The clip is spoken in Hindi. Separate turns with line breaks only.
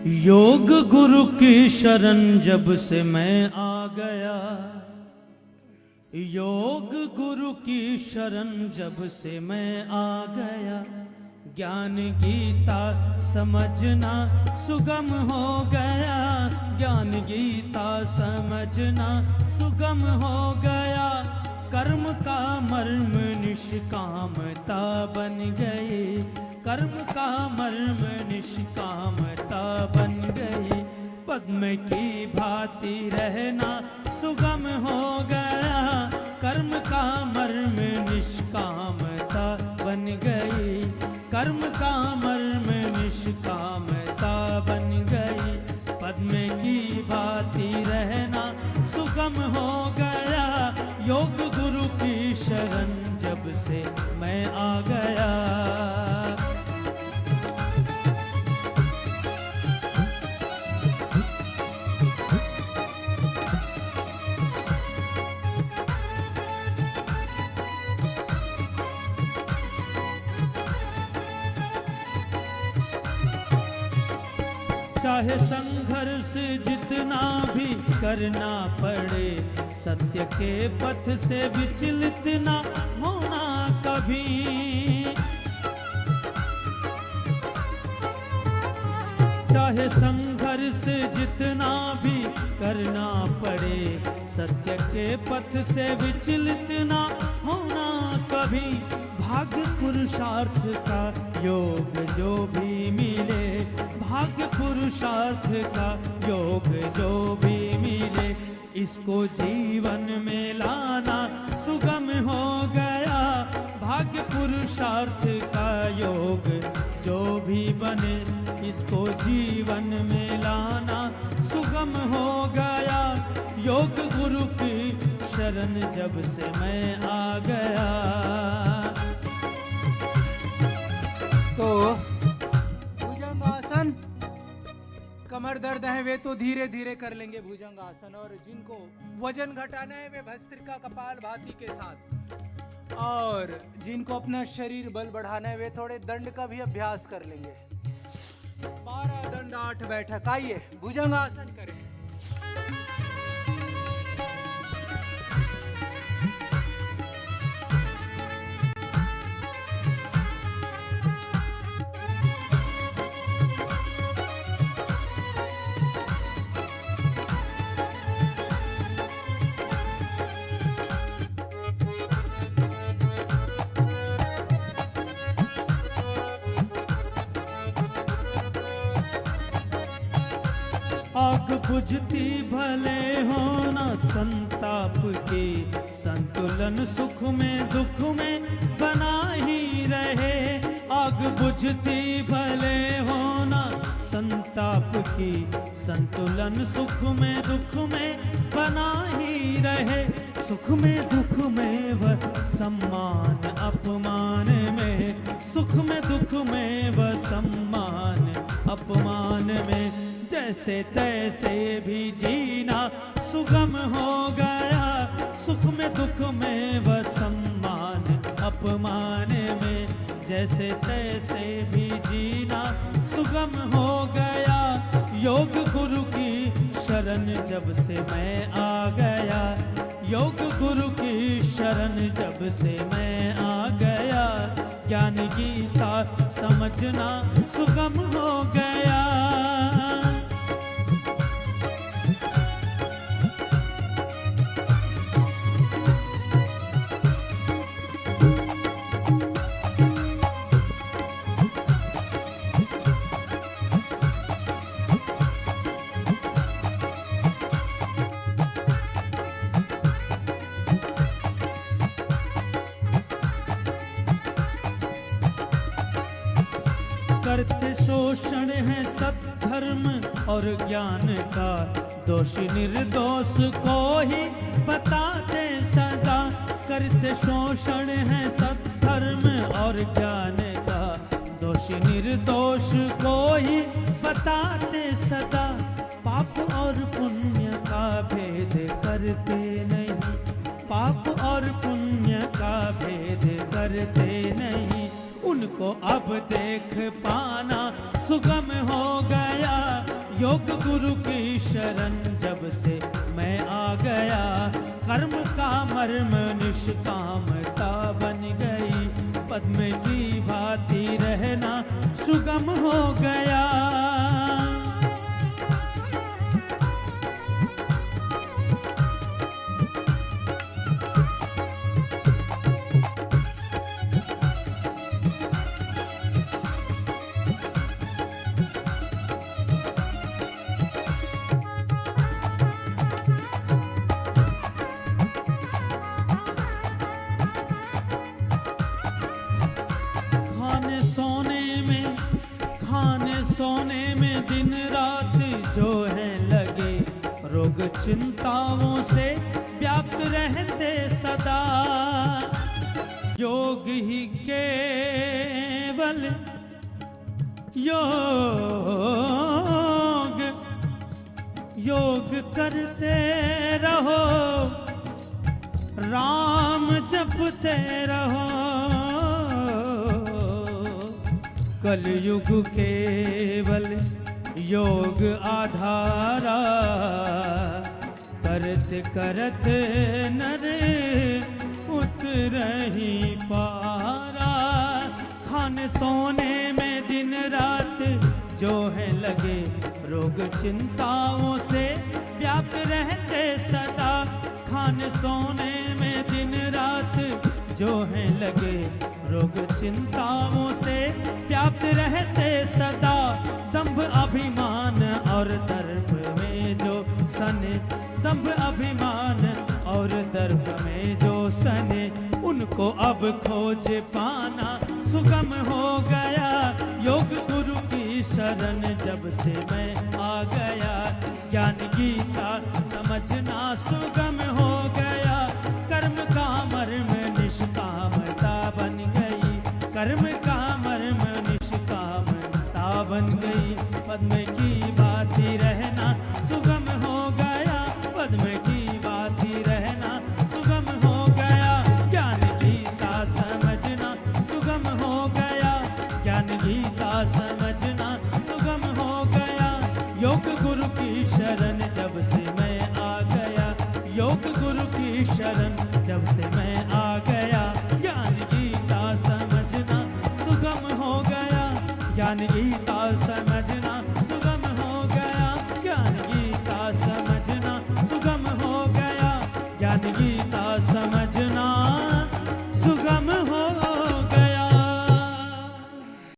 योग गुरु की शरण जब से मैं आ गया, योग गुरु की शरण जब से मैं आ गया, ज्ञान गीता समझना सुगम हो गया, ज्ञान गीता समझना सुगम हो गया। कर्म का मर्म निष्कामता बन गई, कर्म का मर्म निष्कामता बन गई। पद्म की भांति रहना सुगम हो गया, कर्म का मर्म निष्कामता बन गई, कर्म का मर्म निष्कामता बन गई। पद्म की भांति रहना सुगम हो गया, योग गुरु की शरण जब से मैं आ गया। चाहे संघर्ष जितना भी करना पड़े, सत्य के पथ से विचलित ना होना कभी। चाहे संघर्ष जितना भी करना पड़े, सत्य के पथ से विचलित ना होना कभी। भाग्य पुरुषार्थ का योग जो भी मिले, भाग्य पुरुषार्थ का योग जो भी मिले, इसको जीवन में लाना सुगम हो गया। भाग्य पुरुषार्थ का योग जो भी बने, इसको जीवन में लाना सुगम हो गया। योग गुरु की शरण जब से मैं आ गया।
तो भुजंग आसन, कमर दर्द है वे तो धीरे धीरे कर लेंगे भुजंग आसन, और जिनको वजन घटाना है वे भस्त्रिका कपाल भाती के साथ, और जिनको अपना शरीर बल बढ़ाना है वे थोड़े दंड का भी अभ्यास कर लेंगे। 12 दंड 8 बैठक। आइए भुजंग आसन करें।
आग बुझती भले हो ना संताप की, संतुलन सुख में दुख में बना ही रहे। आग बुझती भले हो ना संताप की, संतुलन सुख में दुख में बना ही रहे। सुख में दुख में व सम्मान अपमान में, सुख में दुख में व सम्मान अपमान में, जैसे तैसे भी जीना सुगम हो गया। सुख में दुख में व सम्मान अपमान में, जैसे तैसे भी जीना सुगम हो गया। योग गुरु की शरण जब से मैं आ गया, योग गुरु की शरण जब से मैं आ गया, ज्ञान गीता समझना सुगम हो गया। करते शोषण है सत्धर्म और ज्ञान का, दोष निर्दोष को ही बताते सदा। करते शोषण है सत्धर्म और ज्ञान का, दोष निर्दोष को ही बताते सदा। पाप और पुण्य का भेद करते नहीं, पाप और पुण्य का भेद करते नहीं। उनको अब देख पाना सुगम हो गया, योग गुरु की शरण जब से मैं आ गया, कर्म का मर्म निष्कामता बन गई, पद्म की भांति रहना सुगम हो गया। सोने में दिन रात जो है लगे, रोग चिंताओं से व्याप्त रहते सदा। योग ही केवल योग करते रहो, राम जपते रहो। कलयुग केवल योग आधारा, करत करत नर उतरहि पारा। खाने सोने में दिन रात जो है लगे, रोग चिंताओं से व्याप्त रहते सदा। खाने सोने में दिन रात जो है लगे, रोग चिंताओं से व्याप्त रहते सदा। दंभ अभिमान और दर्प में जो सने, दंभ अभिमान और दर्प में जो सने, उनको अब खोज पाना सुगम हो गया। योग गुरु की शरण जब से मैं आ गया, ज्ञान गीता समझना सुगम हो गया। कर्म का मर्म निष्कामता बन गई, कर्म का मर्म निष्कामता बन गई। पद्म की भांति रहना सुगम हो गया, पद्म की भांति रहना सुगम हो गया। ज्ञान गीता समझना सुगम हो गया, ज्ञान गीता समझना सुगम हो गया। योग गुरु की शरण जब से मैं आ गया, योग गुरु की शरण जब से मैं आ गया। ज्ञान गीता समझना सुगम हो गया, ज्ञान गीता समझना सुगम हो गया। ज्ञान गीता समझना सुगम हो गया, ज्ञान गीता